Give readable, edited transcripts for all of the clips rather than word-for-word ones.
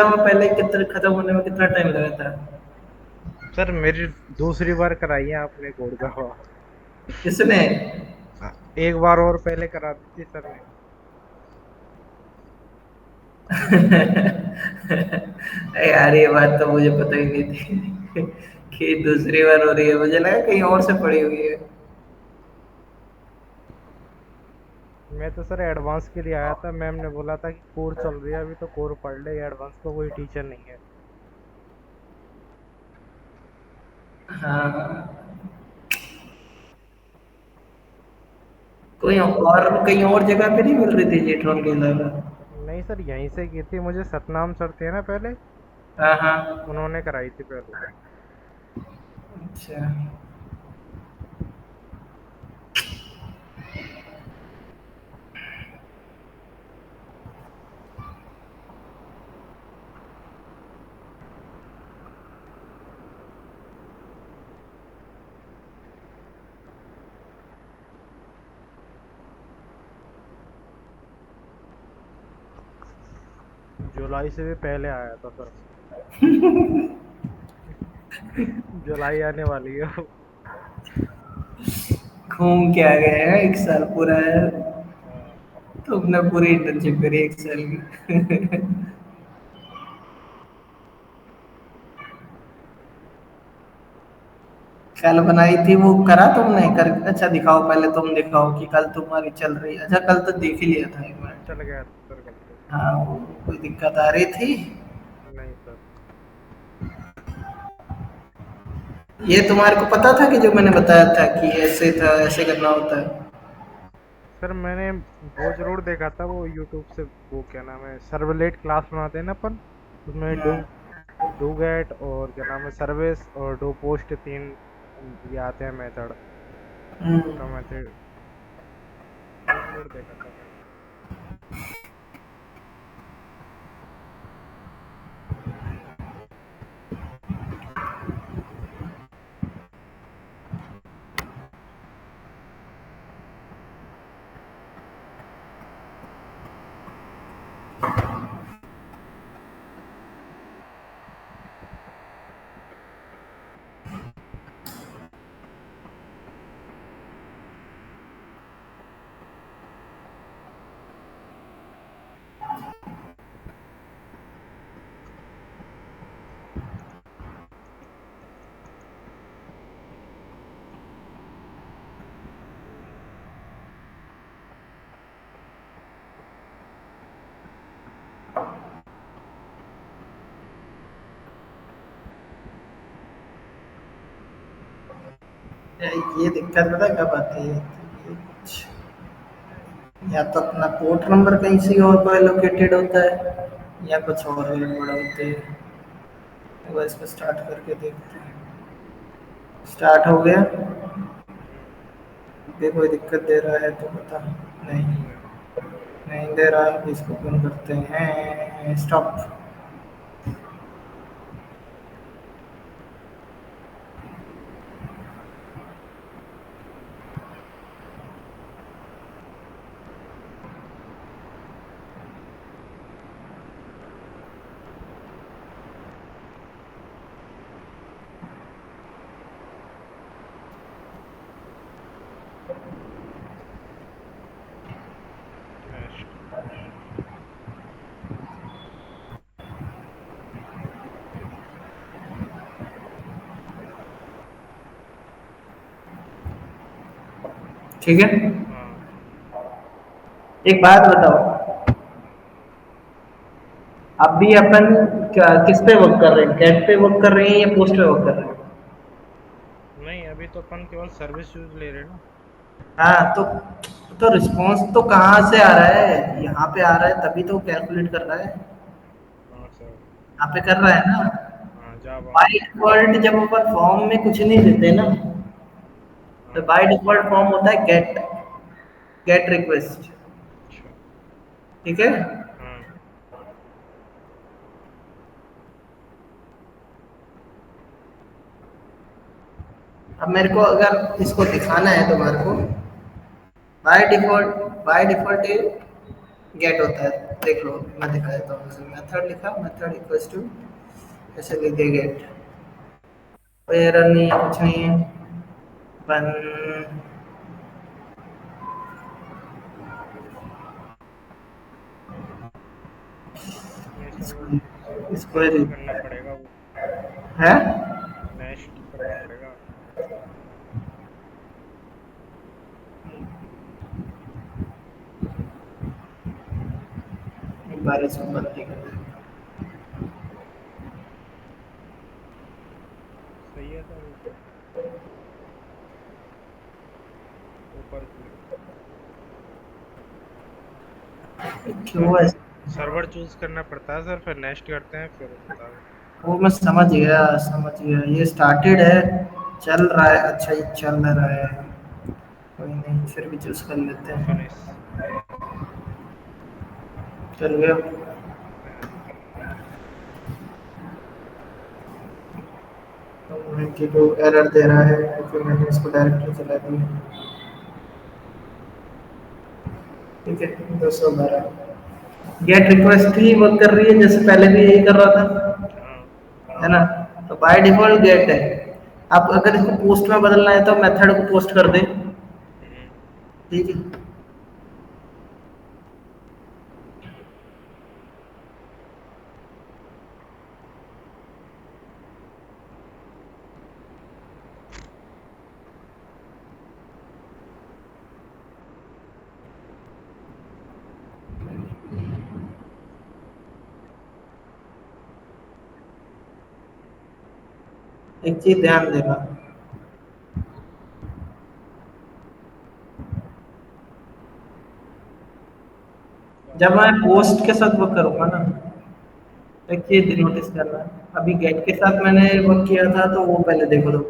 हुआ पहले कितना खत्म होने में कितना टाइम लगा था? सर मेरी दूसरी बार कराई है आपने कोड दवा। किसने? एक बार और पहले करा दी थी सर ने। अरे यार ये बात तो मुझे पता ही नहीं थी कि दूसरी बार हो रही है। मुझे लगा कहीं और से पड़ी हुई है। मैं तो सर एडवांस के लिए आया था, मैम ने बोला था कि कोर चल रही है अभी तो कोर पढ़ ले, एडवांस का कोई टीचर नहीं है। हाँ। कोई और कहीं और जगह पे नहीं मिल रही थी जेट्रॉन के अलावा? नहीं सर, यहीं से की थी, मुझे सतनाम सर थे ना पहले, हाँ हाँ। उन्होंने कराई थी पहले। अच्छा। जुलाई से भी पहले आया था सर। जुलाई आने वाली है। घूम के आ गए हैं, एक साल पूरा है। हाँ, तुमने पूरी इंटर्नशिप करी एक साल की। कल बनाई थी वो, करा तुमने कर? अच्छा दिखाओ, पहले तुम दिखाओ कि कल तुम्हारी चल रही है। अच्छा कल तो देख ही लिया था एक बार। चल गया था सर कल तो। हाँ वो कोई दिक्कत आ रही थी? नहीं सर। ये तुम्हारे को पता था कि जो मैंने बताया था कि ऐसे था, ऐसे करना होता है? सर मैंने वो जरूर देखा था, वो यूट्यूब से, वो क्या नाम है, सर्वलेट क्लास बनाते हैं ना अपन, उसमें डू हाँ। डू गेट और क्या नाम है सर्विस और डू पोस्ट, तीन ये आते हैं मेथड, हम्म। उसका मेथड वो जरूर देखा था मैंने। ये दिक्कत पता है कब आती है? ये कुछ या तो अपना पोर्ट नंबर कहीं से और पर लोकेटेड होता है, या कुछ और गड़बड़ होती है। एक बार इसको स्टार्ट करके देखते हैं। स्टार्ट हो गया? हम्म, देखो कोई दिक्कत दे रहा है तो बता। नहीं, नहीं। नहीं दे रहा है। इसको बंद करते हैं, स्टॉप। नेक्स्ट। ठीक है। हाँ। एक बात बताओ, अभी अपन किस पे वर्क कर रहे हैं? कैट पे वर्क कर रहे हैं या पोस्ट पे वर्क कर रहे हैं? नहीं, अभी तो अपन केवल सर्विस यूज ले रहे हैं ना। हाँ तो रिस्पॉन्स तो कहाँ से आ रहा है? यहाँ पे आ रहा है तभी तो कैलकुलेट कर रहा है। हाँ सर। यहाँ पे कर रहा है ना? हाँ जावा में। बाय डिफॉल्ट जब अपन फॉर्म में कुछ नहीं देते ना, तो हाँ। बाय डिफॉल्ट फॉर्म होता है गेट, गेट रिक्वेस्ट। अच्छा। ठीक है। हाँ। अब मेरे को अगर इसको दिखाना है तुम्हारे को, by default, by default get होता है। देख लो, मैं दिखा देता हूँ। मेथड लिखा, मेथड इक्वल्स टू, ऐसे लिख दिया गेट, कोई एरर नहीं है, कुछ नहीं है। वन, नहीं सर, वो इसको नेस्ट करना पड़ेगा, वो है। नेस्ट करना पड़ेगा। एक बार इसको बंद कर, सही है सर, वो ऊपर की क्यों सर है? सर्वर चूज करना पड़ता है सर, फिर नेक्स्ट करते हैं, फिर होता है। वो मैं समझ गया, समझ गया, ये स्टार्टेड है, चल रहा है, अच्छा ये चल रहा है, कोई नहीं, फिर भी चूज कर लेते हैं। फिनिश। चल गया। तो कि वो एरर दे रहा है, फिर मैंने इसको डायरेक्टली चला दिया। ठीक है, 212 गेट रिक्वेस्ट ही वर्क कर रही है, जैसे पहले भी यही कर रहा था, हाँ। है ना। तो बाय डिफॉल्ट गेट है। आप अगर इसको पोस्ट में बदलना है तो मेथड को पोस्ट कर दे। हम्म। ठीक है। एक चीज ध्यान देना, जब मैं पोस्ट के साथ वर्क करूंगा ना, तो एक चीज नोटिस करना, अभी गेट के साथ मैंने वर्क किया था, तो वो पहले देखो तो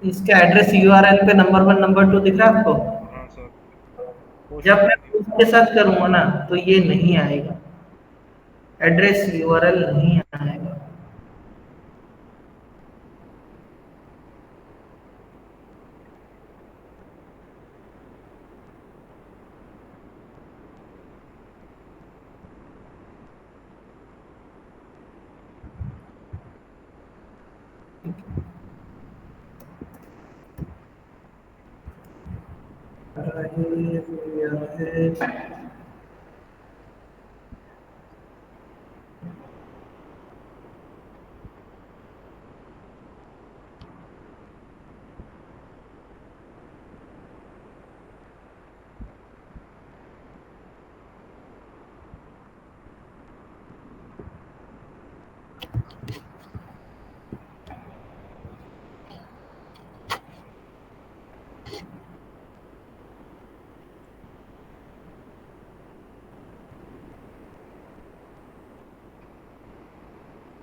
इसका एड्रेस यूआरएल पे नंबर वन नंबर टू दिख रहा है आपको। हाँ सर, पोस्ट जब में मैं नहीं पोस्ट दिखा। के साथ करूंगा ना, तो ये नहीं आएगा, एड्रेस यूआरएल नहीं आएगा। रहे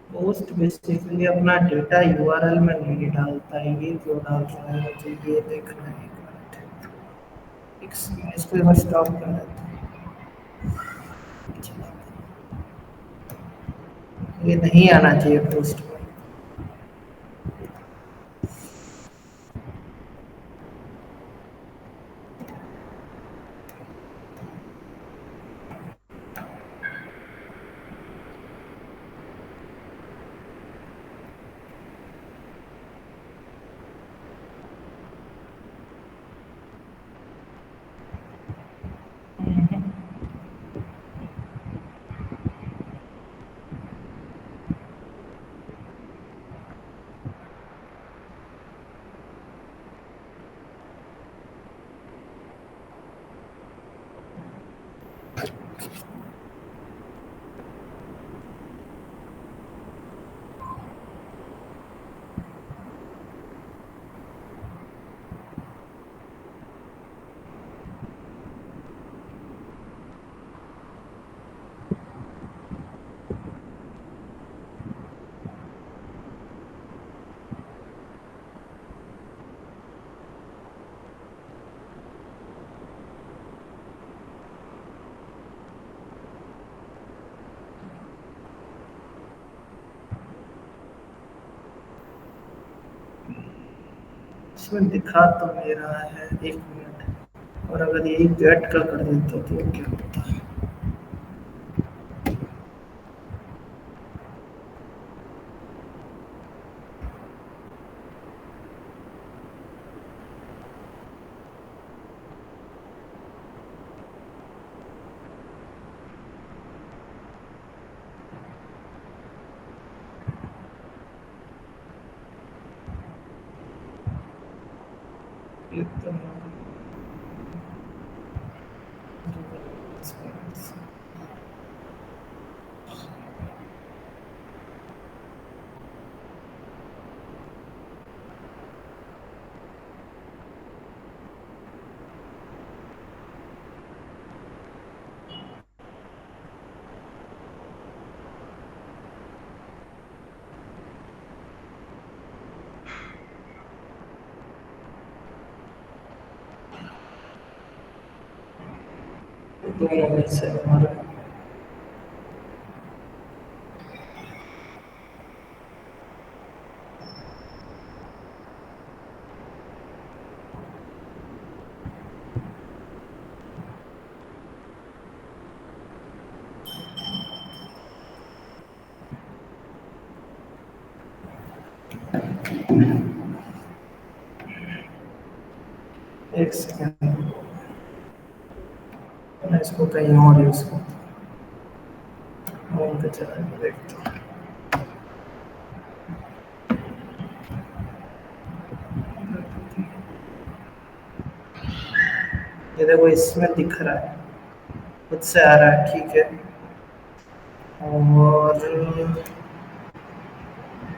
पोस्ट बेसिकली अपना डेटा यूआरएल में नहीं डालता है, ये क्यों डालता है मुझे ये देखना है। एक मिनट, इसको एक बार स्टॉप कर देते हैं। ये नहीं आना चाहिए पोस्ट में। इसमें दिखा तो मेरा है, एक मिनट, और अगर यही गेट का कर देता तो क्या होता? दोनों में से हमारा एक सेकंड, मैं इसको कहीं और यूज करता हूँ, चला देखता हूँ। ये देखो इसमें दिख रहा है, खुद से आ रहा है, ठीक है। और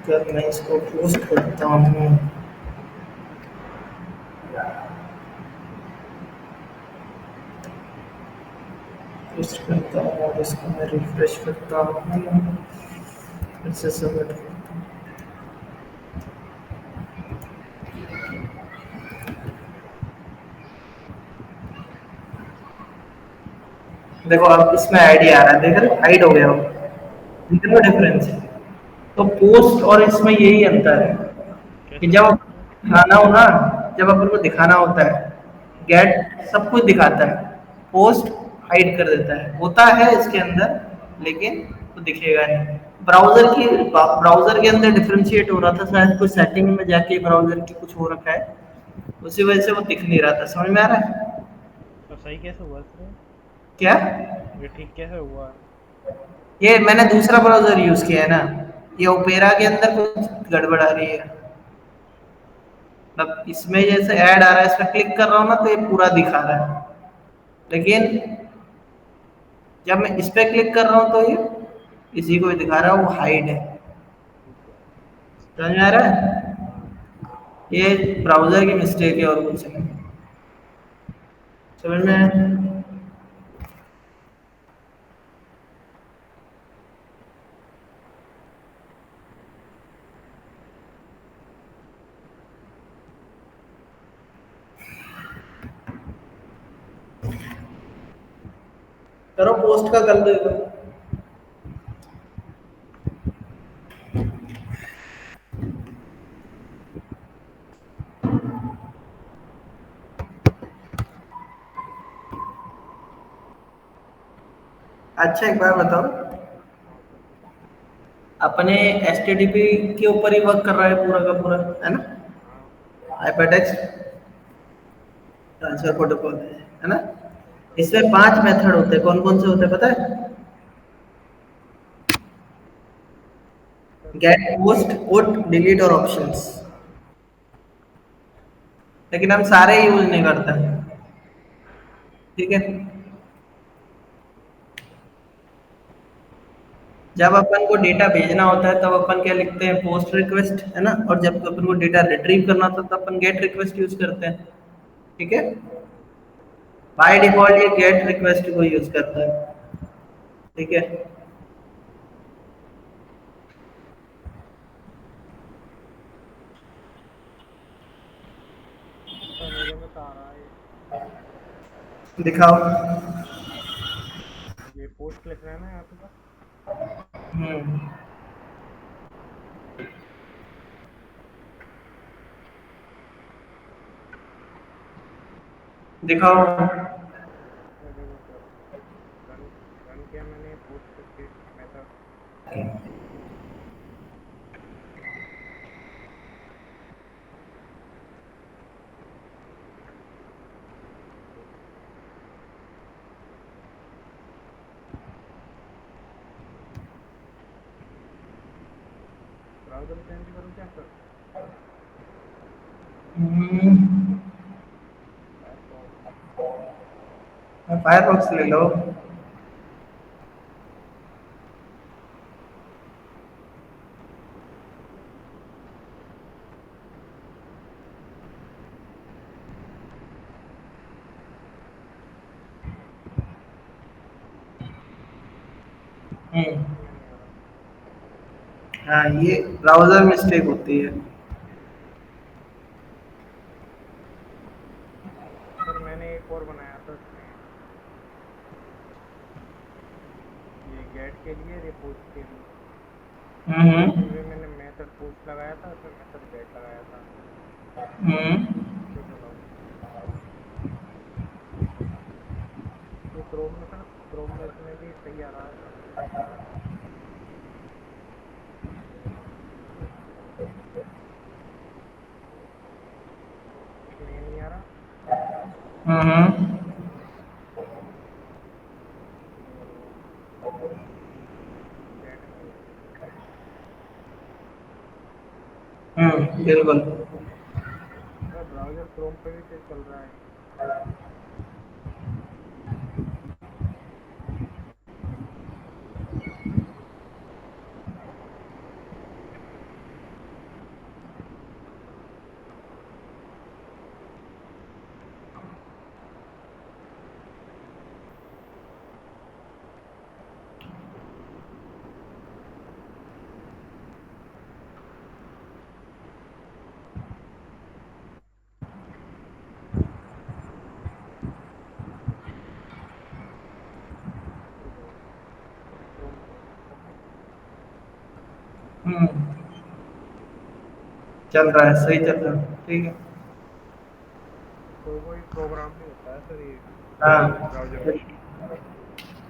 जब मैं इसको पोस्ट करता हूँ, पोस्ट करता हूँ और इसको मैं रिफ्रेश करता हूँ, फिर से सबमिट करता हूँ। देखो अब इसमें आईडी आ रहा है, देख रहे हाइड हो गया वो, दिख रहा डिफरेंस। तो पोस्ट और इसमें यही अंतर है कि कैसे जब होता है अपन सर? दिखाना हो ना, जब अपन को दिखाना होता है, हाँ। गेट सब कुछ दिखाता है, पोस्ट हाइड कर देता है, होता है इसके अंदर, लेकिन तो दिखेगा नहीं। ब्राउजर के अंदर डिफरेंशिएट हो रहा था शायद, कुछ सेटिंग में जाके ब्राउजर की कुछ हो रखा है, उसी वजह से वो दिख नहीं रहा था। समझ में आ रहा है तो सही कैसे हुआ सर? क्या? ये ठीक कैसे हुआ? ये मैंने दूसरा ब्राउजर यूज किया है ना, ये ओपेरा के अंदर कुछ गड़बड़ आ रही है। मतलब इसमें जैसे ऐड आ रहा है, इस पर क्लिक कर रहा हूँ ना तो ये पूरा दिखा रहा है, लेकिन जब मैं इस पे क्लिक कर रहा हूँ तो ये इसी को ही दिखा रहा है, वो हाइड है। ठीक है। समझ में आ रहा है? हाँ। ये ब्राउजर की मिस्टेक है और कुछ नहीं। समझ में? करो पोस्ट का कर दो एक बार। अच्छा एक बार बताओ, हाँ सर। अपने एच टी टी पी के ऊपर ही वर्क कर रहा है पूरा का पूरा, है ना? हाँ। हाइपरटेक्स्ट ट्रांसफर प्रोटोकॉल है ना? हाँ सर। इसमें 5 मेथड होते हैं, कौन कौन से होते हैं पता है? Sir get, post, put, delete और ऑप्शंस। लेकिन हम सारे यूज नहीं करते, ठीक है? जब अपन को डेटा भेजना होता है तब अपन क्या लिखते हैं? पोस्ट रिक्वेस्ट, है ना? और जब अपन को डेटा रिट्रीव करना होता है तब अपन गेट रिक्वेस्ट यूज करते हैं, ठीक है? बाय डिफॉल्ट ये गेट रिक्वेस्ट को यूज करता है, ठीक है? सर मेरे में तो आ रहा है। दिखाओ। ये पोस्ट लिख रहा है ना यहाँ पे सर? हम्म। दिखाओ। ये देखो सर, रन रन किया मैंने post script method. Browser change करूँ क्या सर? हम्म, फायरफॉक्स। फायरफॉक्स ले लो। हम्म। समझ में नहीं आ रहा। हाँ, ये ब्राउजर मिस्टेक होती है। सर मैंने एक और बनाया था इसमें, ये गेट के लिए, ये पोस्ट के लिए। हम्म। इसमें मैंने मेथड पोस्ट लगाया था, इसमें मेथड गेट लगाया था। हम्म। इसको चलाओ। ये क्रोम में सर, क्रोम में इसमें भी सही आ रहा है सर। इसमें ये नहीं आ रहा। हम्म। और गेट में भी नहीं। बिल्कुल। सर ब्राउज़र क्रोम पे भी तो चल रहा है। ये देखो, क्रोम पे। हम्म। चल रहा है, सही चल रहा है, ठीक है। कोई कोई प्रोग्राम नहीं होता है सर ये, हाँ, ब्राउज़र में।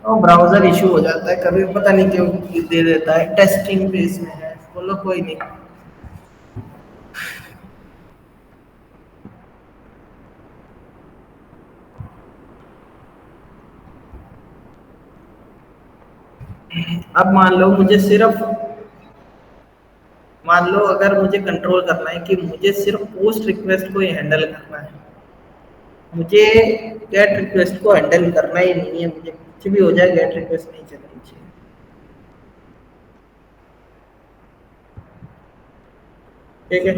तो ब्राउजर इशू हो जाता है कभी, पता नहीं क्यों दे देता है, टेस्टिंग फेज में है, बोलो कोई नहीं। अब मान लो मुझे सिर्फ, मान लो अगर मुझे कंट्रोल करना है कि मुझे सिर्फ पोस्ट रिक्वेस्ट को ही हैंडल करना है, मुझे गेट रिक्वेस्ट को हैंडल करना ही नहीं है, मुझे कुछ भी हो जाए गेट रिक्वेस्ट नहीं चलनी चाहिए। ठीक है।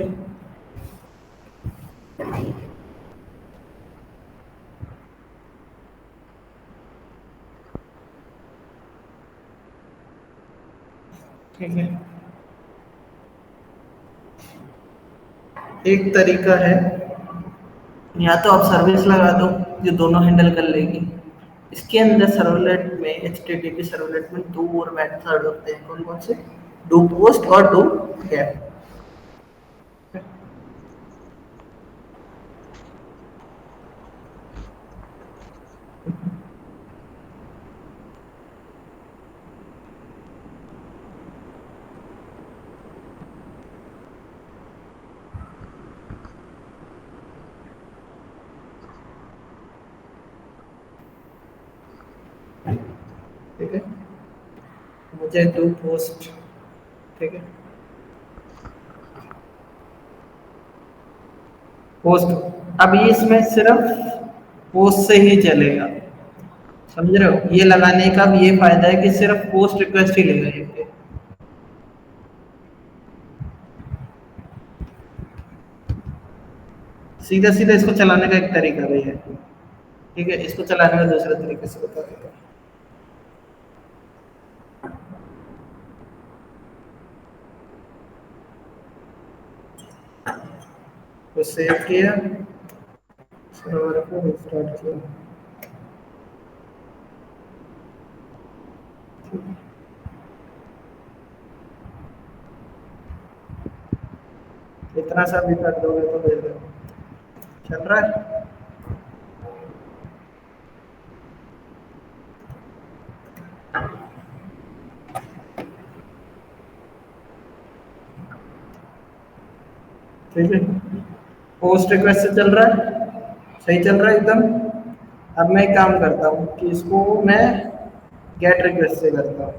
ठीक है। एक तरीका है, या तो आप सर्विस लगा दो जो दोनों हैंडल कर लेगी। इसके अंदर सर्वलेट में, एचटीटीपी सर्वलेट में दो और मेथड होते हैं, कौन कौन से? डू पोस्ट और डू गेट। ठीक है, मुझे डू पोस्ट। ठीक है, पोस्ट। अब ये इसमें सिर्फ पोस्ट से ही चलेगा, समझ रहे हो? ये लगाने का भी ये फायदा है कि सिर्फ पोस्ट रिक्वेस्ट ही लेगा ये। सीधा सीधा इसको चलाने का एक तरीका भी है। ठीक है, इसको चलाने का दूसरे तरीके से बता देता हूँ। तो सेव किया, सर्वर को रिस्टार्ट किया। इतना सा भी कर दोगे तो दे दो। चल रहा है। हाँ। ठीक है, पोस्ट रिक्वेस्ट से चल रहा है, सही चल रहा है एकदम। अब मैं एक काम करता हूँ कि इसको मैं गेट रिक्वेस्ट से करता हूँ।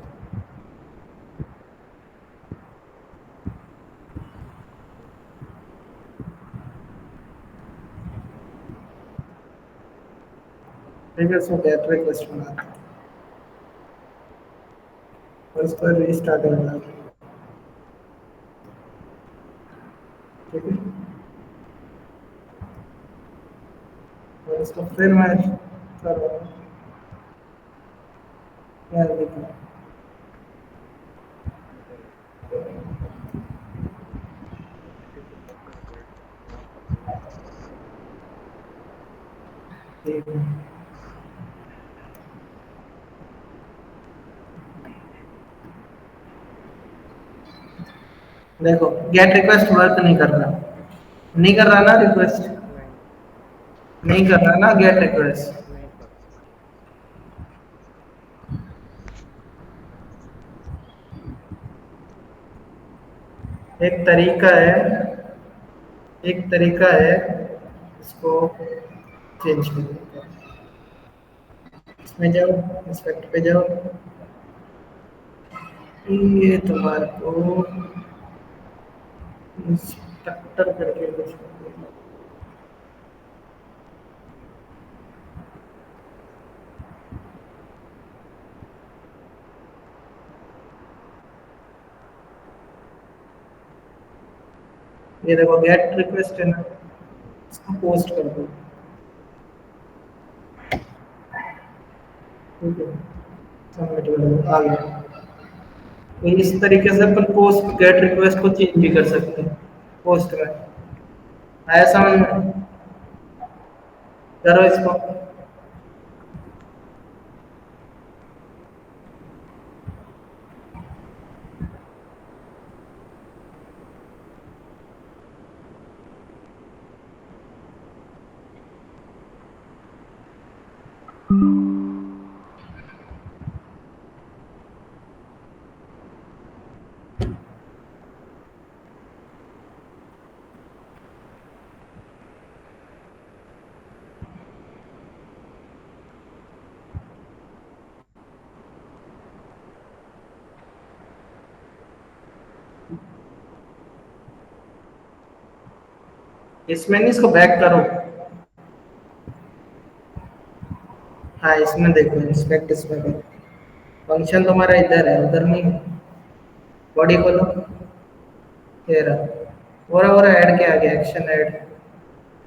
ठीक है, इसको गेट रिक्वेस्ट बनाता हूँ और इसको रीस्टार्ट करना है। ठीक है, और इसको फिर मैं कर रहा हूँ, यार देखो। इधर OTP टोकन गेट सर्विस। ठीक है, देखो गेट रिक्वेस्ट वर्क नहीं कर रहा, नहीं कर रहा ना रिक्वेस्ट, नहीं, नहीं कर रहा ना गेट रिक्वेस्ट। नहीं कर रहा। एक तरीका है, एक तरीका है इसको चेंज करने का। इसमें जाओ, इंस्पेक्ट पे जाओ, ये तुम्हारे को इंस्पेक्टर करके कुछ, ये देखो गेट रिक्वेस्ट है ना, इसको पोस्ट कर दो। ठीक है, सबमिट कर दो, आ गया। तो इस तरीके से अपन पोस्ट गेट रिक्वेस्ट को चेंज भी कर सकते हैं पोस्ट में। आया समझ में? करो इसको। इसमें नहीं, इसको बैक करो। हाँ, इसमें देखो, इंस्पेक्ट इसमें करो। फंक्शन तुम्हारा इधर है, उधर नहीं। बॉडी खोलो, ये रहा। और ऐड के आगे एक्शन ऐड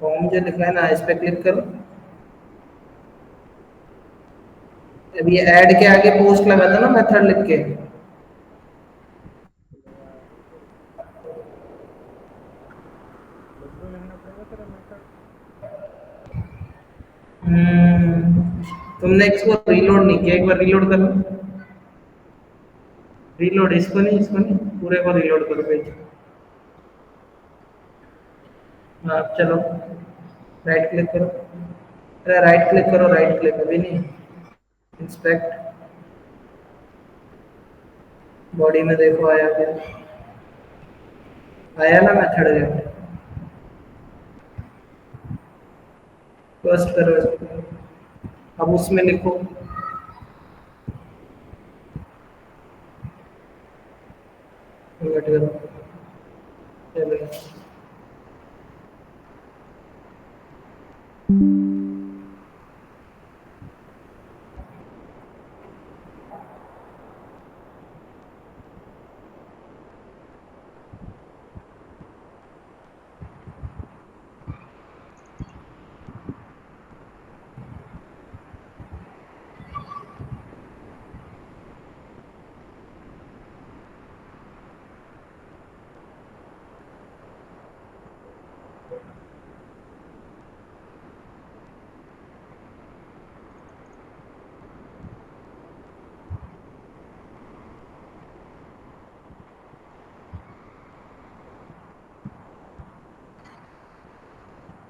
फॉर्म जो लिखा है ना, इस पे क्लिक करो। अब ये ऐड के आगे पोस्ट लगा था ना मेथड लिख के। लगाया, रुको रुको, लिख दो, लिखना पड़ेगा तेरा मेथड। तुमने इसको रीलोड नहीं किया, एक बार रीलोड कर लो। रीलोड, इसको नहीं, इसको नहीं, पूरे को रीलोड करो पेज। हाँ, अब चलो, राइट क्लिक करो। अरे राइट क्लिक करो, राइट क्लिक अभी नहीं। इंस्पेक्ट, बॉडी में देखो आया क्या, आया ना मेथड गेट। फर्स्ट करो इसको, अब उसमें लिखो। वेट करो, चलो।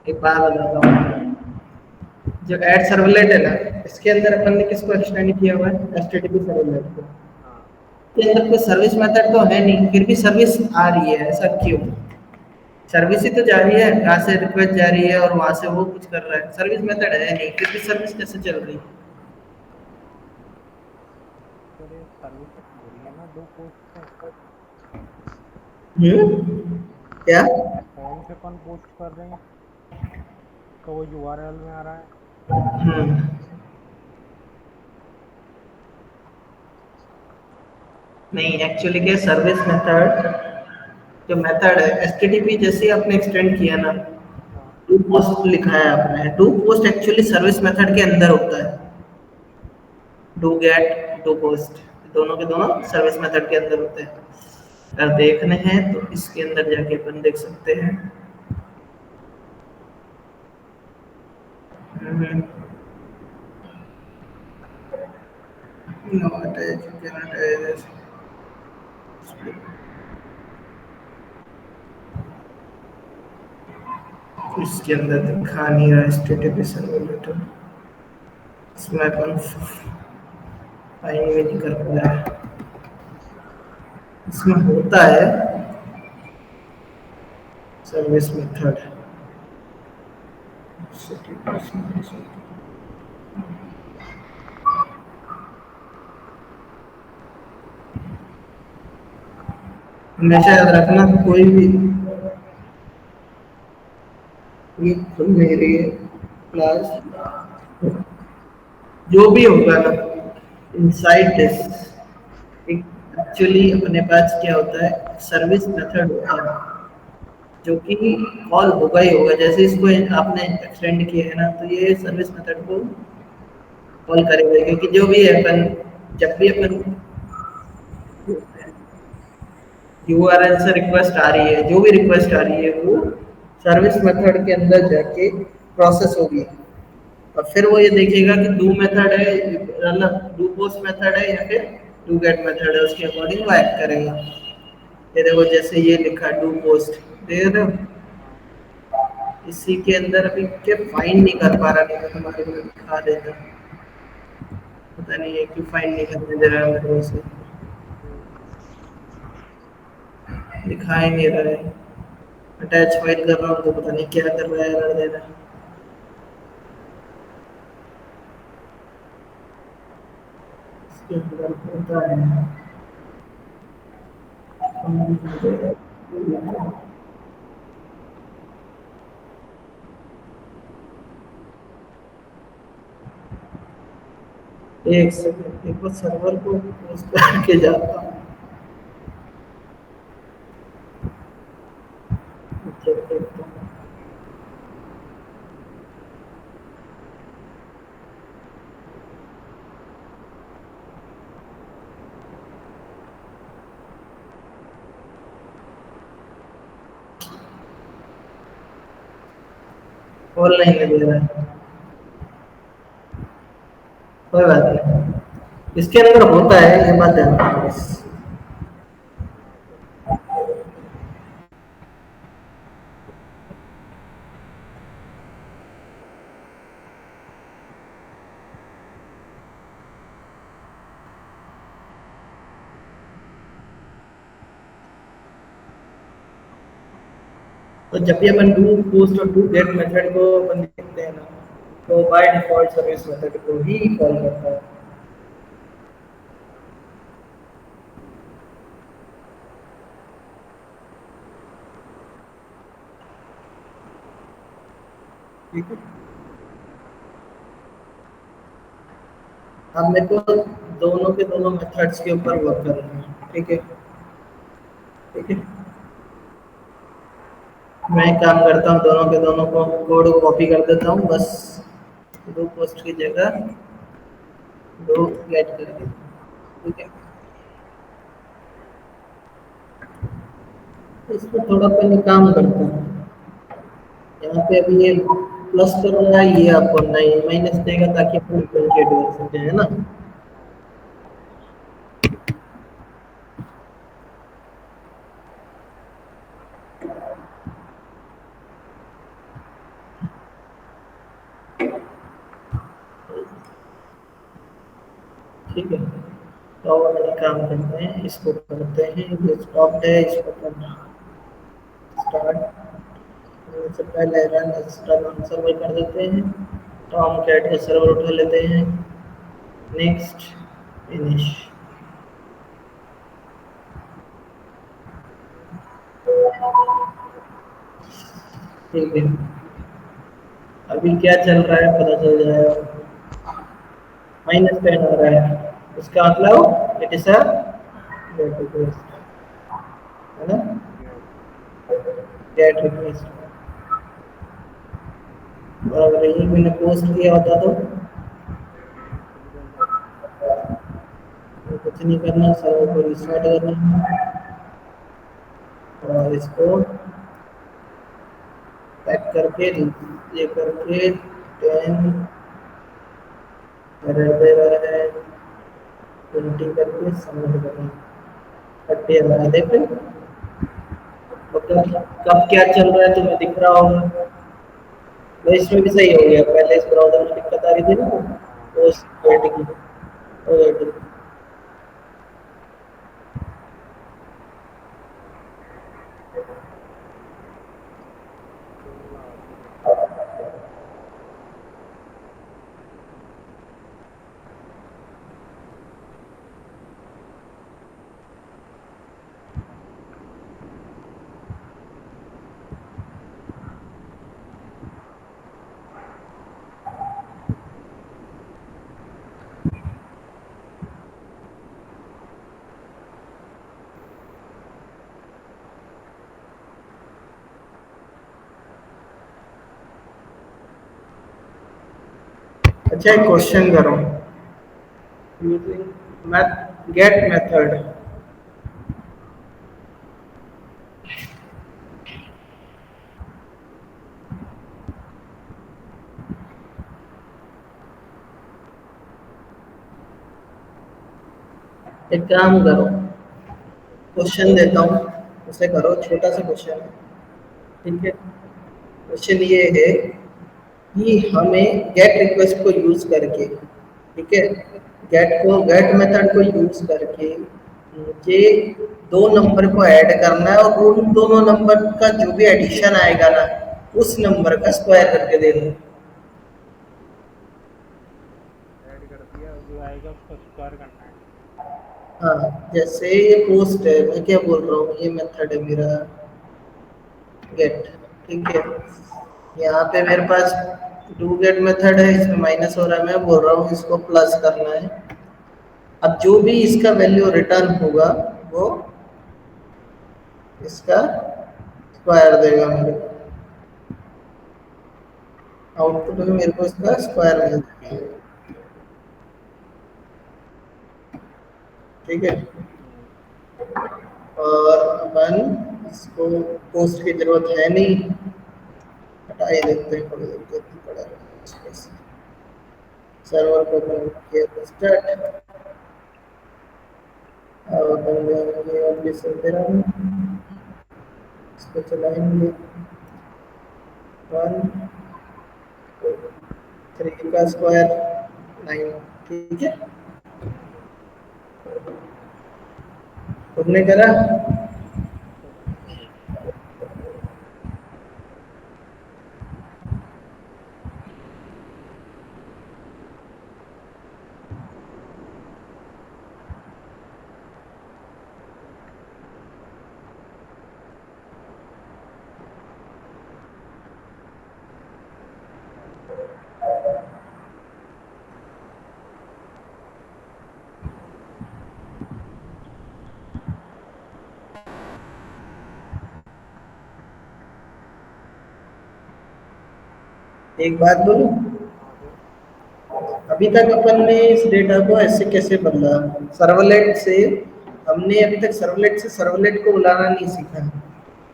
एक बात बताता हूँ, जो ऐड सर्वलेट है ना, इसके अंदर अपन ने किसको एक्सटेंड किया हुआ है, एचटीटीपी सर्वलेट को। हाँ, के अंदर कोई सर्विस मेथड तो है नहीं, फिर भी सर्विस आ रही है, ऐसा क्यों? सर्विस ही तो जा रही है, कहाँ से रिक्वेस्ट जा रही है और वहां से वो कुछ कर रहा है। सर्विस मेथड है नहीं, फिर भी सर्विस कैसे चल रही है? सर ये सर्विस हो रही है ना दो पोस्ट पे। क्या? फॉर्म से अपन पोस्ट कर रहे हैं तो वो यूआरएल में आ रहा है। हम्म नहीं, एक्चुअली क्या, सर्विस मेथड जो मेथड है, एचटीटीपी जैसे आपने एक्सटेंड किया ना, हाँ। डू पोस्ट लिखा है आपने, do post actually service method के अंदर होता है। डू गेट, डू पोस्ट, दोनों के दोनों सर्विस मेथड के अंदर होते हैं। अगर देखने हैं तो इसके अंदर जाके अपन देख सकते हैं। हम्म, not attach, you cannot attach. इसके अंदर दिखा नहीं रहा एचटीटीपी सर्वर लेटर, इसमें अपन फाइंड भी नहीं कर पा रहे हैं। इसमें होता है सर्विस मेथड। हमेशा याद रखना, कोई भी ये मेरी क्लास जो भी होगा ना इनसाइड दिस, एक्चुअली अपने पास क्या होता है, सर्विस मेथड होता है जो कि कॉल होगा ही होगा। जैसे इसको आपने एक्सटेंड किया है ना, तो ये सर्विस मेथड को कॉल करेगा, क्योंकि जो भी है अपन, जब भी अपन यूआरएल से रिक्वेस्ट आ रही है, जो भी रिक्वेस्ट आ रही है वो सर्विस मेथड के अंदर जाके प्रोसेस होगी। और फिर वो ये देखेगा कि डू मेथड है, मतलब डू पोस्ट मेथड है या फिर डू गेट मेथड है, उसके अकॉर्डिंग वो एक्ट करेगा। ये देखो जैसे ये लिखा डू पोस्ट, देख रहे हो? हाँ। इसी के अंदर अभी क्या फाइंड नहीं कर पा रहा, नहीं तो तुम्हारे को दिखा देता। पता नहीं है क्यों फाइंड नहीं करने दे रहा है मेरे को से, हम्म। दिखा ही नहीं रहा है। अटैच फाइल कर रहा हूँ तो पता नहीं क्या कर रहा है, एरर दे रहा है। इसके अंदर होता है, एक सेकंड, एक बार सर्वर को पोस्ट करके जाता हूँ, चेक करता हूँ। ऑनलाइन में दे रहा है, कोई बात नहीं, इसके अंदर होता है, ये बात जानना है बस। हाँ सर। तो जब भी अपन डू पोस्ट और डू गेट मेथड को अपन देखते हैं ना, तो बाय डिफॉल्ट सर्विस मेथड को ही कॉल करता है। ठीक है, अब मेरे को दोनों के दोनों मेथड्स के ऊपर वर्क करना है, ठीक है? ठीक है, मैं एक काम करता हूँ, दोनों के दोनों को कोड को कॉपी कर देता हूँ बस, डू पोस्ट की जगह डू गेट कर देता हूँ, ठीक है? इसको थोड़ा पहले काम करता हूँ। यहाँ पे अभी ये प्लस करूंगा, ये आपको नहीं माइनस देगा ताकि अपन डिफरेंशिएट कर सके, है ना? हाँ। ठीक है, तो अब अपने काम करते हैं, इसको करते हैं, ये स्टॉप है, इसको करना स्टार्ट। सबसे पहले रन एक्स्ट्रा सर्वर कर देते हैं, टॉम कैट का सर्वर उठा लेते हैं, नेक्स्ट, फिनिश। ठीक है, अभी क्या चल रहा है पता चल जाएगा। -10 आ रहा है, इसका मतलब it is a gate request, है ना, यस। Gate request. और अगर यही मैंने पोस्ट किया होता तो निकल जाता। तो कुछ नहीं करना, सर्वर को रिस्टार्ट करना है और इसको पैक करके ये करके 10 एरर दे रहा है, 20 करके सबमिट करना, 30 आ रहा है, देख रहे हो? मतलब कब क्या चल रहा है तुम्हें दिख रहा होगा। तो इसमें भी सही हो गया, पहले इस ब्राउजर में दिक्कत आ रही थी ना, हाँ। वो वेट की, वो वेट की। खोलना होता है। अच्छा, एक क्वेश्चन करो, यूजिंग मैथ गेट मेथड, एक काम करो, क्वेश्चन देता हूँ, उसे करो, छोटा सा क्वेश्चन है, ठीक है। क्वेश्चन ये है कि हमें गेट रिक्वेस्ट को यूज करके, ठीक है, गेट मेथड को यूज करके मुझे दो नंबर को ऐड करना है और उन दोनों नंबर का जो भी एडिशन आएगा ना, उस नंबर का स्क्वायर करके दे दो। ऐड कर दिया, जो आएगा उसका स्क्वायर करना है। हाँ, जैसे ये पोस्ट है, मैं क्या बोल रहा हूँ, ये मेथड है मेरा गेट, ठीक है। यहाँ पे मेरे पास डू गेट मेथड है, इसमें माइनस हो रहा है, मैं बोल रहा हूँ इसको प्लस करना है। अब जो भी इसका वैल्यू रिटर्न होगा वो इसका स्क्वायर देगा मेरे को, आउटपुट में मेरे को इसका स्क्वायर मिल जाएगा, ठीक है। हम्म। और अपन इसको पोस्ट की जरूरत है नहीं, हटा ही देते हैं, थोड़ी देर देखते पड़ा सर्वर को ओपन किया तो स्टार्ट, अब अपन जाएंगे अपने सर्वर में, इसको चलाएंगे, 1 3 का स्क्वायर 9, ठीक है। तुमने करा? एक बात बोलूं, हाँ बोल। अभी तक अपन ने इस डेटा को ऐसे कैसे बदला, सर्वलेट से, हमने अभी तक सर्वलेट से सर्वलेट को बुलाना नहीं सीखा है।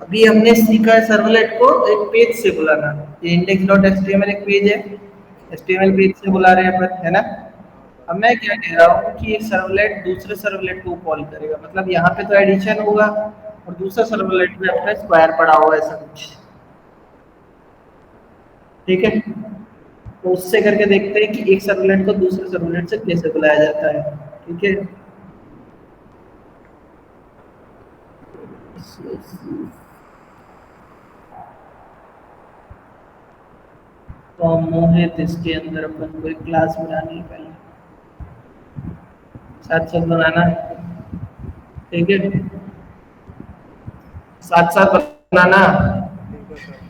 अभी हमने सीखा है सर्वलेट को एक पेज से बुलाना। ये इंडेक्स डॉट एचटीएमएल एक पेज है, एचटीएमएल पेज से बुला रहे हैं अपन, है ना। हाँ अब बराबर। मैं क्या कह रहा हूँ कि एक सर्वलेट दूसरे सर्वलेट को कॉल करेगा, मतलब यहाँ पे तो एडिशन होगा और दूसरा सर्वलेट में अपना स्क्वायर पड़ा हुआ, ऐसा कुछ, ठीक है। तो उससे करके देखते हैं कि एक सर्वलेट को दूसरे सर्वलेट से कैसे बुलाया जाता है, ठीक है। और मोहित इसके अंदर अपन को एक क्लास बनानी है पहले, साथ साथ बनाना, ठीक है, साथ साथ बनाना। ठीक है सर।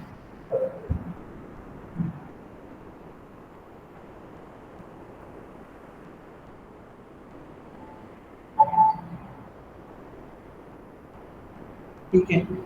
ठीक है।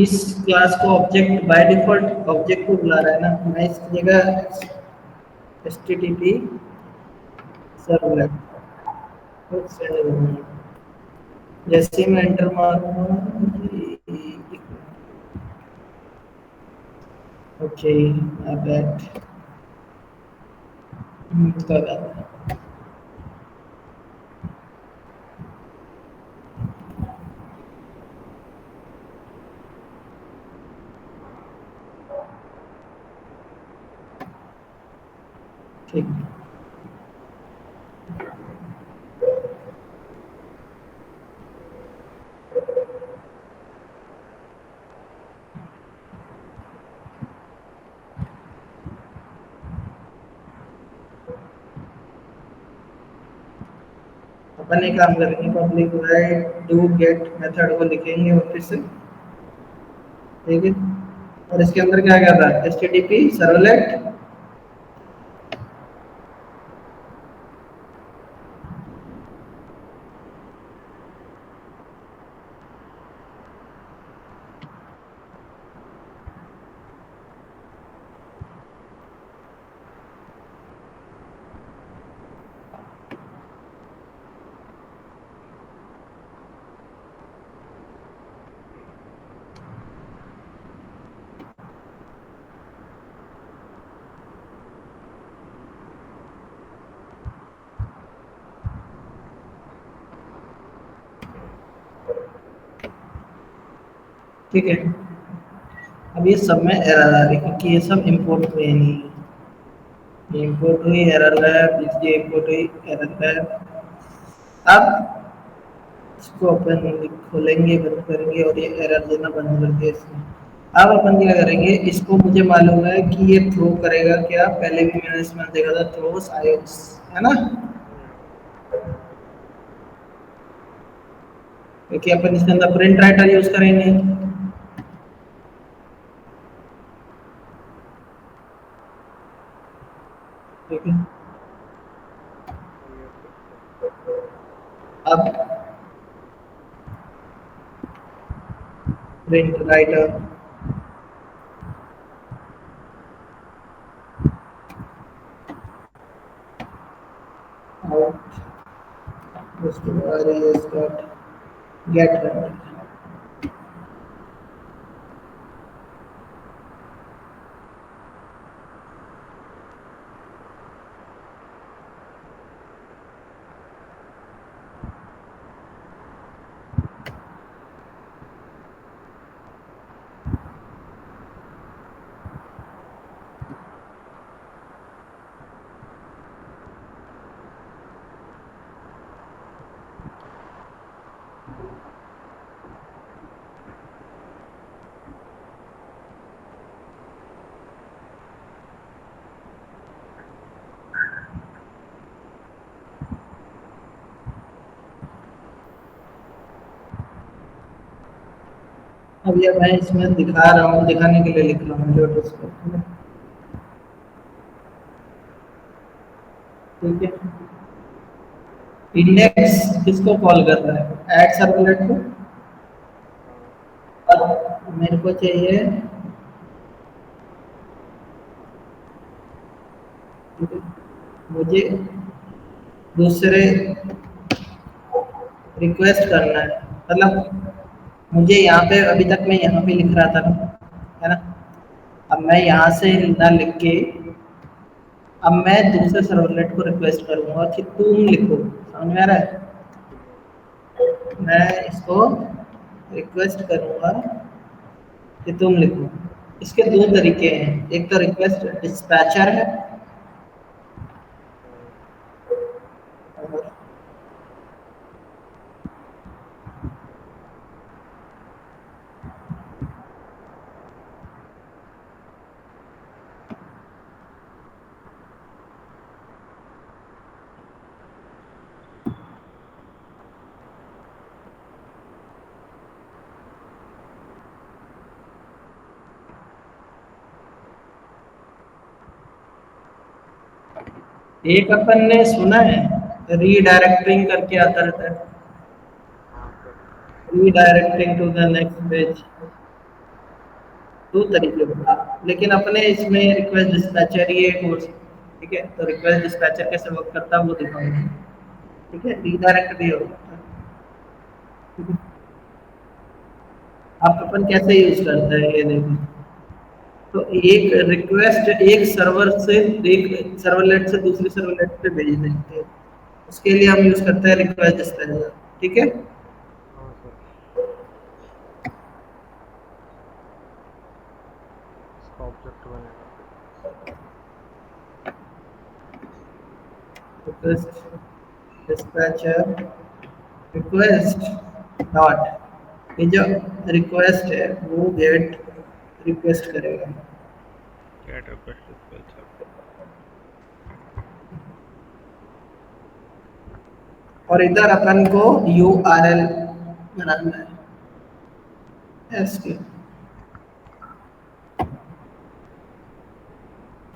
इस क्लास को ऑब्जेक्ट बाय डिफॉल्ट ऑब्जेक्ट को बुला रहा है ना, मैं इसकी जगह H T T P servlet को सेंड करूँगा। जैसे ही मैं एंटर मारूंगा, ओके आई बैट कर रहा था। ठीक अपन एक काम करेंगे, public right do get method को लिखेंगे वापस से, ठीक है। और इसके अंदर क्या क्या था, H T T P servlet, ठीक है। अब ये सब में एरर आ रही है क्योंकि ये सब इंपोर्ट हुए नहीं है, ये इंपोर्ट हुई एरर है, बिजली इंपोर्ट हुई एरर है। अब इसको अपन खोलेंगे, बंद करेंगे और ये एरर देना बंद कर दिया इसने। अब अपन क्या करेंगे, इसको मुझे मालूम है कि ये थ्रो करेगा क्या, पहले भी मैंने इसमें देखा था थ्रोस आयोस, है ना, हम्म। क्योंकि अपन इसके अंदर प्रिंट राइटर यूज करेंगे, ठीक है। Yes sir. अब प्रिंट राइटर आउट उसके बाद ये स्टार्ट गेट राइटर। अब ये मैं इसमें दिखा रहा हूँ, दिखाने के लिए लिख रहा हूँ लोटस को, ठीक है। इंडेक्स किसको कॉल कर रहा है, ऐड सर्वलेट को, हाँ। और मेरे को चाहिए, ठीक है, मुझे दूसरे रिक्वेस्ट करना है, मतलब मुझे यहाँ पे अभी तक मैं यहाँ पे लिख रहा था ना, है ना, अब मैं यहाँ से ना लिख के अब मैं दूसरे सर्वलेट को रिक्वेस्ट करूंगा कि तुम लिखो, समझ में आ रहा है, ठीक है। मैं इसको रिक्वेस्ट करूंगा कि तुम लिखो, इसके दो तरीके हैं, एक तो रिक्वेस्ट डिस्पैचर है हम्म, और एक अपन ने सुना है रीडायरेक्टिंग करके आता रहता है, हाँ sir. Redirecting to the next page. दो तरीके होते हैं लेकिन अपने इसमें रिक्वेस्ट डिस्पैचर ही है कोर्स। ठीक है, तो रिक्वेस्ट डिस्पैचर कैसे वर्क करता है वो दिखाऊंगा। ठीक है, रीडायरेक्ट भी होता है। आप अपन कैसे यूज करते हैं ये देखो। तो एक रिक्वेस्ट एक सर्वर से, एक सर्वलेट से दूसरे सर्वलेट पे भेज देते हैं, उसके लिए हम यूज करते हैं रिक्वेस्ट डिस्पैचर। ठीक है, हाँ सर, इसका ऑब्जेक्ट बनेगा फिर। रिक्वेस्ट डिस्पैचर रिक्वेस्ट डॉट, ये जो रिक्वेस्ट है वो गेट रिक्वेस्ट करेगा गेट रिक्वेस्ट डिस्पैचर। और इधर अपन को URL बनाना है एसक्यू।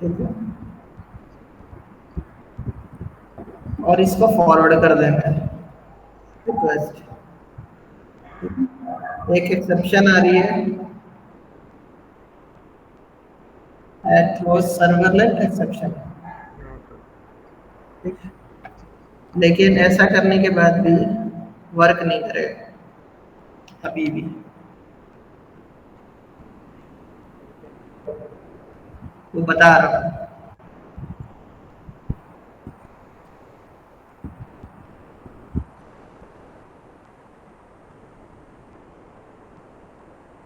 ठीक है, और इसको फॉरवर्ड कर देना है रिक्वेस्ट। एक एक्सेप्शन आ रही है, थ्रो सर्वलेट एक्सेप्शन। हाँ सर। ठीक है, लेकिन ऐसा करने के बाद भी वर्क नहीं करेगा अभी भी। वो बता रहा हूँ।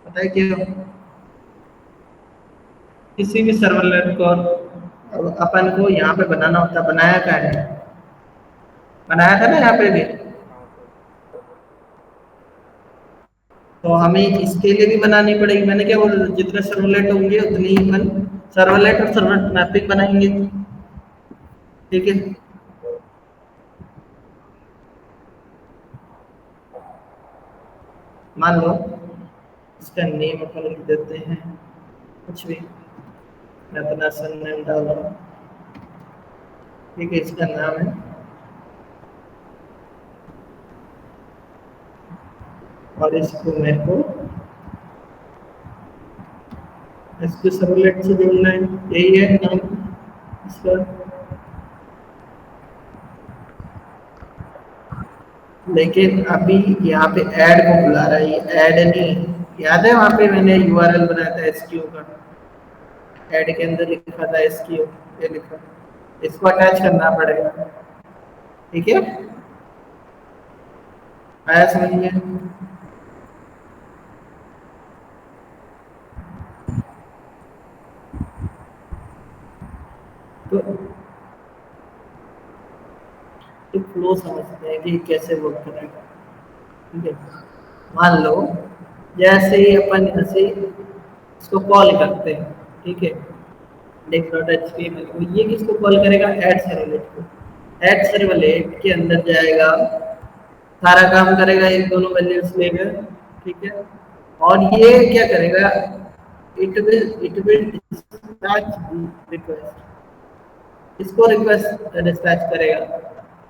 पता है क्यों? किसी भी सर्वलेट को अब अपन को यहाँ पे बनाना होता, बनाया क्या है, बनाया था ना यहाँ पे भी। हाँ सर। तो हमें इसके लिए भी बनानी पड़ेगी। मैंने क्या बोला, जितने सर्वलेट होंगे उतनी ही अपन सर्वलेट और सर्वलेट मैपिंग बनाएंगे। ठीक है, मान लो इसका नेम अपन लिख देते हैं कुछ भी, मैं अपना सरनेम डाल रहा हूँ। ठीक है, इसका नाम है और इसको मेरे को इसको सर्वलेट से जोड़ना है, यही है नाम इसका। लेकिन अभी यहाँ पे ऐड को बुला रहा है, ये ऐड नहीं, याद है वहाँ पे मैंने URL बनाया था एसक्यू का, ऐड के अंदर लिखा था एसक्यू, ये लिखा, इसको अटैच करना पड़ेगा। ठीक है, आया समझ में? तो एक फ्लो समझते हैं कि कैसे वर्क करेगा। ठीक है, मान लो जैसे ही अपन यहाँ से इसको कॉल करते हैं, ठीक है, dev.html, ये किसको कॉल करेगा, ऐड सर्वलेट को। ऐड सर्वलेट के अंदर जाएगा, सारा काम करेगा, एक दोनों वैल्यूज लेगा। ठीक है, और ये क्या करेगा, इट विल डिस्पैच रिक्वेस्ट, इसको रिक्वेस्ट डिस्पैच करेगा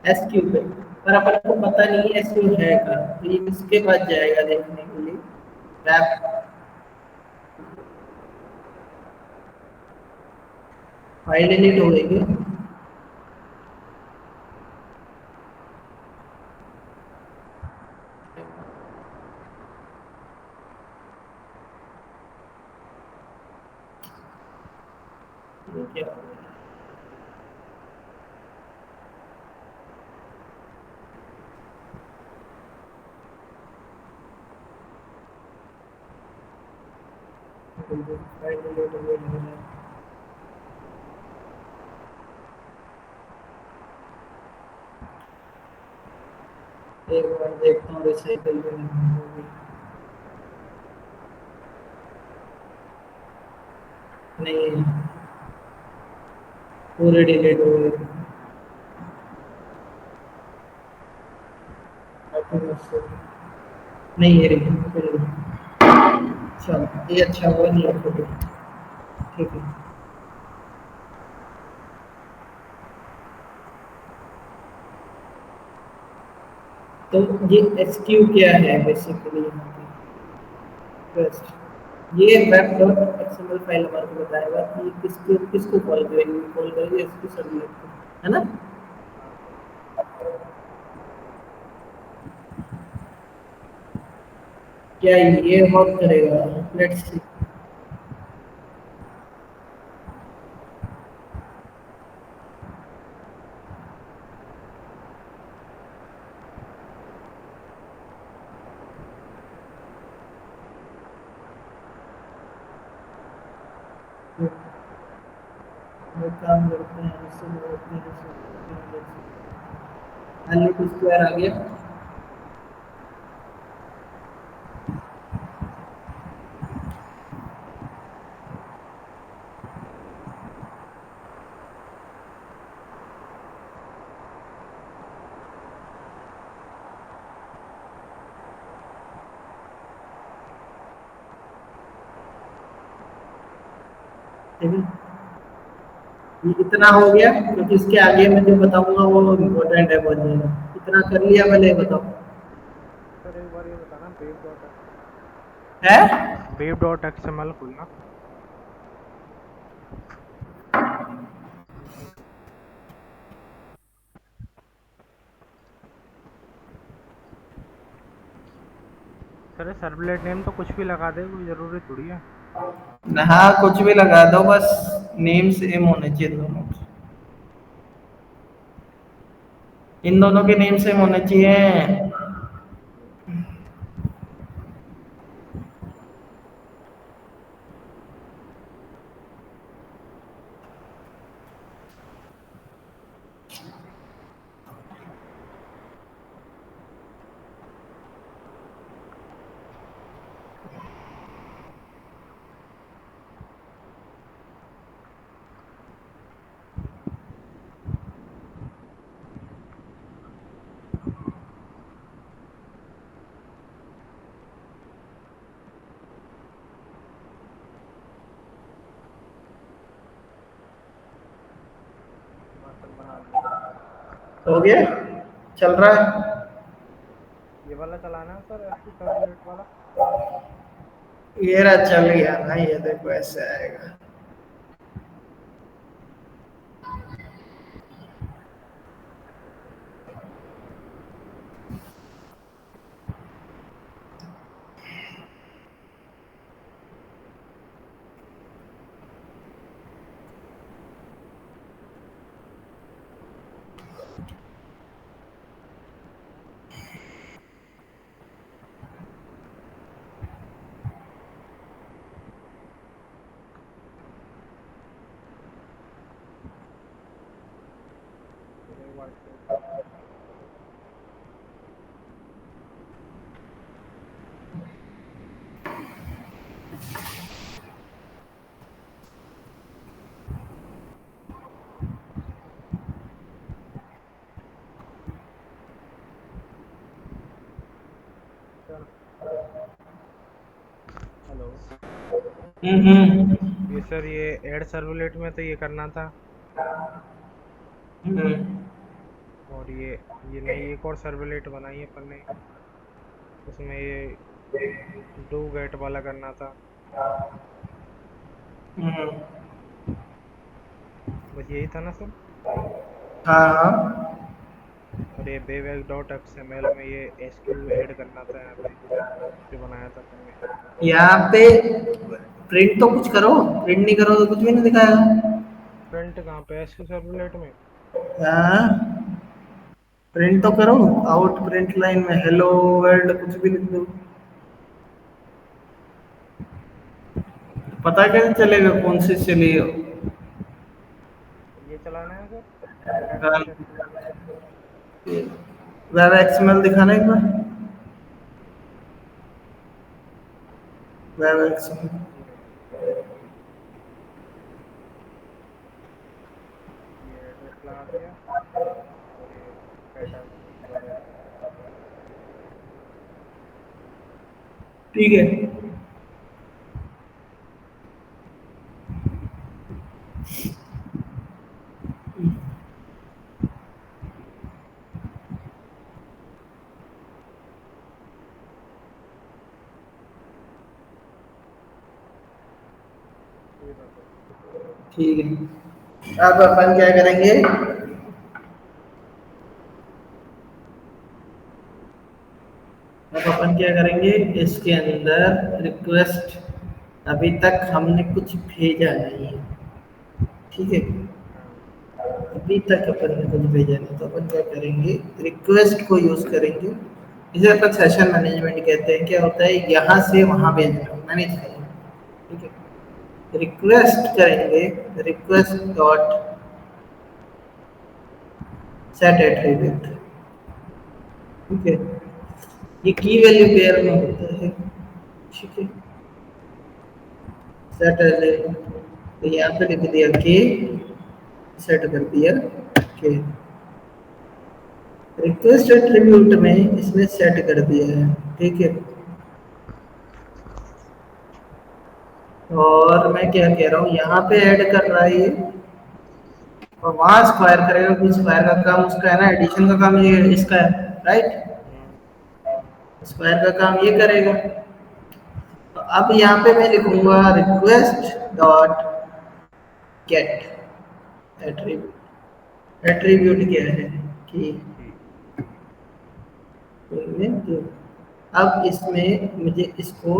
एसक्यू पे। पर अपन को पता नहीं है एसक्यू है का, तो ये किसके पास जाएगा देखने के लिए, रैप फाइल डिलीट हो गई क्या? ये क्या हो गया? फाइल लोड हो रहा है। एक बार देखता हूँ रिसाइकल में नहीं होगी। नहीं, पूरे डिलीट हो गए। काफी मुश्किल। नहीं ये रही, खुल गई। चलो ये अच्छा हुआ नहीं है फोटो। ठीक है। तो ये एसक्यू क्या है बेसिकली यहाँ पे? बस ये वेब डॉट एक्सएमएल फाइल हमारे को बताएगा कि किसको किसको कॉल करेंगे, कॉल करेंगे इसको सबमिट को, है ना? हाँ सर। क्या ये वर्क करेगा? Let's see. वो काम करते हैं इससे होते हैं। हेलो टू स्क्वायर आ गया। ठीक है, ये इतना हो गया क्योंकि इसके आगे मैं जो बताऊंगा वो इम्पोर्टेंट है बहुत ज्यादा। इतना कर लिया पहले बताओ। सर एक बार ये बताना, है? वेब डॉट एक्सएमएल खोलना। सर सर्वलेट नेम तो कुछ भी लगा दे, कोई जरूरी थोड़ी है। हाँ कुछ भी लगा दो, बस नेम सेम होने चाहिए दोनों के। इन दोनों के नेम सेम होने चाहिए। हाँ सर बना लिया। हो गया? चल रहा है? ये वाला चलाना है सर, एसक्यू सर्वलेट वाला। ये रहा चल गया ना, ये देखो ऐसे आएगा। फिर एक बार चेक। Sir hello. हम्म। ये सर ये ऐड सर्वलेट में तो ये करना था। हम्म। और ये नई एक और सर्वलेट बनाई है अपन ने, उसमें ये डू गेट वाला करना था। हम्म। बस यही था ना सर। हाँ हाँ। और ये बेवेक डॉट एक्सएमएल में ये एसक्यू ऐड करना था यहाँ पे, जो बनाया था अपन ने। यहाँ पे प्रिंट तो कुछ करो, प्रिंट नहीं करो तो कुछ भी नहीं दिखाएगा। प्रिंट कहाँ पे, एसक्यू सर्वलेट में? हाँ, प्रिंट तो करो। आउट प्रिंट लाइन में हेलो वर्ल्ड कुछ भी लिख दो। पता कैसे चलेगा कौन सी चली हो? ये चलाना है सर, नेटवर्क टेस्ट में। वेब एक्सएमएल दिखाना एक बार। Web XML. ये रहा, ये एड्रेस लगा दिया और ये पैटर्न वगैरह। ठीक है। ये रहा सर। ठीक है, अब अपन क्या करेंगे? अब अपन क्या करेंगे, इसके अंदर रिक्वेस्ट, अभी तक हमने कुछ भेजा नहीं है, ठीक है? हाँ। अभी तक अपन ने कुछ भेजा नहीं, तो अपन क्या करेंगे, रिक्वेस्ट को यूज करेंगे। इसे अपन सेशन मैनेजमेंट कहते हैं। क्या होता है, यहाँ से वहाँ भेजना, मैनेज करना, ठीक है? रिक्वेस्ट करेंगे, रिक्वेस्ट डॉट सेट एट्रीब्यूट, ठीक है? ये की वैल्यू पेयर में होता है, ठीक है? सेट एट्रीब्यूट, तो यहाँ पे लिख दिया के, सेट कर दिया के, रिक्वेस्ट एट्रीब्यूट में इसने सेट कर दिया है, ठीक है? और मैं क्या कह रहा हूँ, यहाँ पे ऐड कर रहा है ये, और वहां स्क्वायर करेगा, कुछ स्क्वायर का काम उसका है ना, एडिशन का काम ये इसका है, राइट? हम्म। स्क्वायर का काम ये करेगा। तो अब यहाँ पे मैं लिखूंगा request dot gate attribute. Attribute क्या है कि कि तो अब इसमें मुझे इसको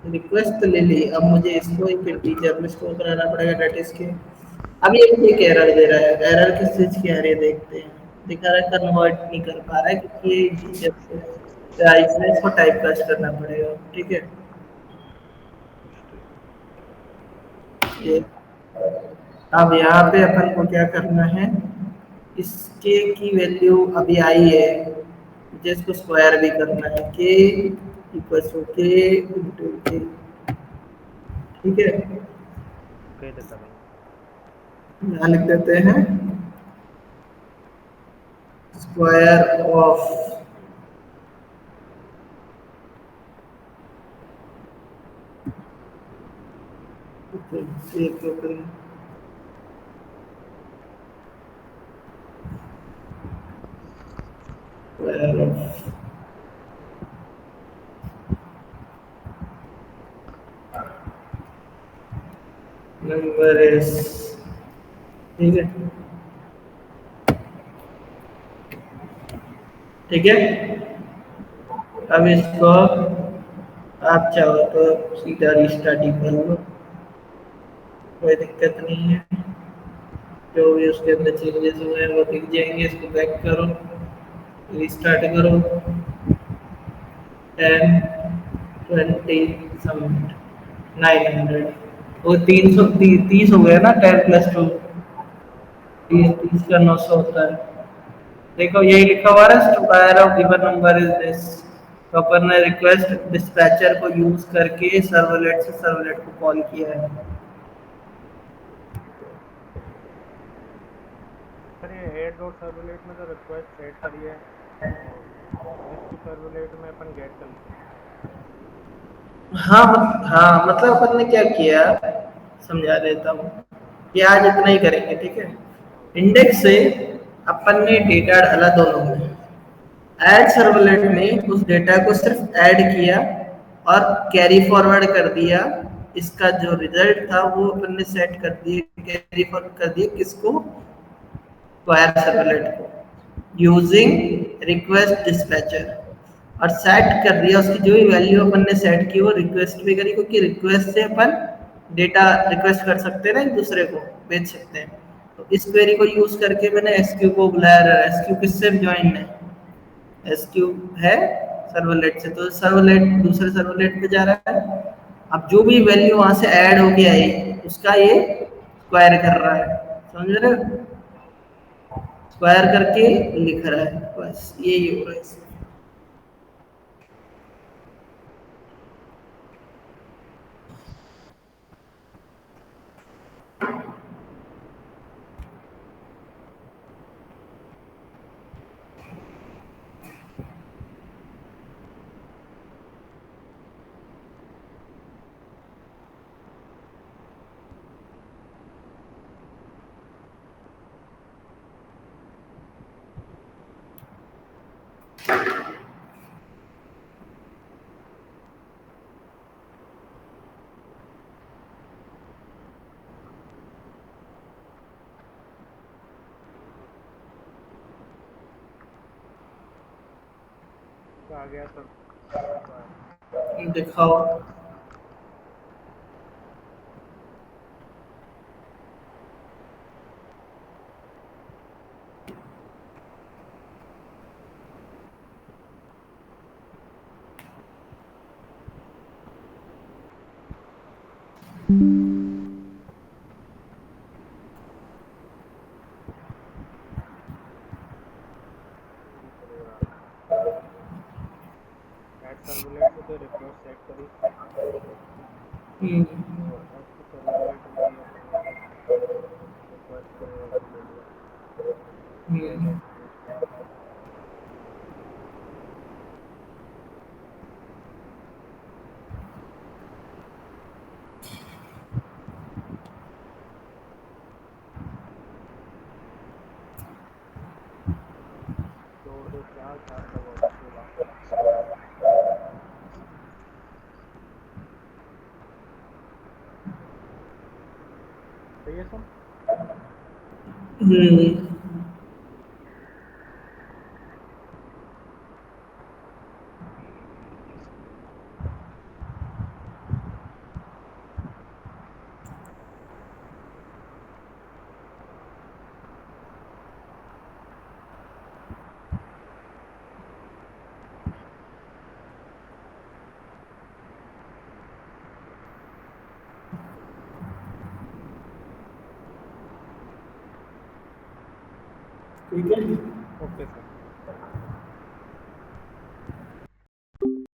रिक्वेस्ट तो ले ली, अब मुझे इसको एक इंटीजर में स्टोर कराना पड़ेगा, डेट इज के। अब ये मुझे एक एरर दे रहा है, एरर किस चीज की आ रही है देखते हैं। दिखा रहा है कन्वर्ट नहीं कर पा रहा है, क्योंकि ये इंटीजर से, तो इसमें इसको टाइप कास्ट करना पड़ेगा, ठीक है? स्ट्रिंग। ये अब यहाँ पे अपन को क्या करना है, इसके की वैल्यू अभी आई है, मुझे इसको स्क्वायर भी करना है, के इक्वल टू के इंटू के, ठीक है? ओके देता भाई। यहाँ लिख देते हैं स्क्वायर ऑफ एक स्क्वायर ऑफ नंबर इज, ठीक है? ठीक है, अब इसको आप चाहो तो सीधा रिस्टार्ट ही कर लो, कोई दिक्कत नहीं है। जो भी उसके अंदर चेंजेस हुए हैं वो दिख जाएंगे, इसको बैक करो, रिस्टार्ट करो, 10 20 सबमिट, 900, वो 300 30 हो गया ना, 10 + 2 30, 30 का 900 होता है। देखो यही लिखा हुआ है, square of given number is this. तो अपन ने रिक्वेस्ट डिस्पैचर को यूज करके सर्वलेट से सर्वलेट को कॉल किया है। सर ये ऐड डॉट सर्वलेट में तो रिक्वेस्ट ऐड करी है, और एसक्यू सर्वलेट में अपन गेट कर लेते हैं। हाँ हाँ, मतलब अपन ने क्या किया, समझा देता हूँ कि आज इतना ही करेंगे, ठीक है? ओके। इंडेक्स से अपन ने डेटा डाला दोनों में, ऐड सर्वलेट ने उस डेटा को सिर्फ ऐड किया और कैरी फॉरवर्ड कर दिया। इसका जो रिजल्ट था वो अपन ने सेट कर दिया, कैरी फॉरवर्ड कर दिया किसको, स्क्वायर सर्वलेट को, यूजिंग रिक्वेस्ट डिस्पैचर। और सेट कर दिया, उसकी जो भी वैल्यू अपन ने सेट की वो रिक्वेस्ट भी करी, क्योंकि रिक्वेस्ट से अपन डेटा रिक्वेस्ट कर सकते हैं ना, एक दूसरे को भेज सकते हैं। तो इस क्वेरी को यूज करके मैंने एसक्यू को बुलाया। एसक्यू किससे ज्वाइन है, एसक्यू है सर्वलेट से, तो सर्वलेट दूसरे सर्वलेट पे जा रहा है। अब जो भी वैल्यू वहां से ऐड होके आई उसका ये स्क्वायर कर रहा है, समझ रहे हो? स्क्वायर करके लिख रहा है, बस यही हो रहा है इसमें। तो आ गया सर। दिखाओ। ऐड सर्वलेट से तो रिक्वेस्ट सेट करी हम्म। और अब तो सर्वलेट में ही अपन रिक्वेस्ट करेगा तो ले लिया। गेट हम्म। एप्लीकेशन जोड़ दो, चार चार का बहुत 16। सही है सर। हम्म। ठीक है। Okay sir.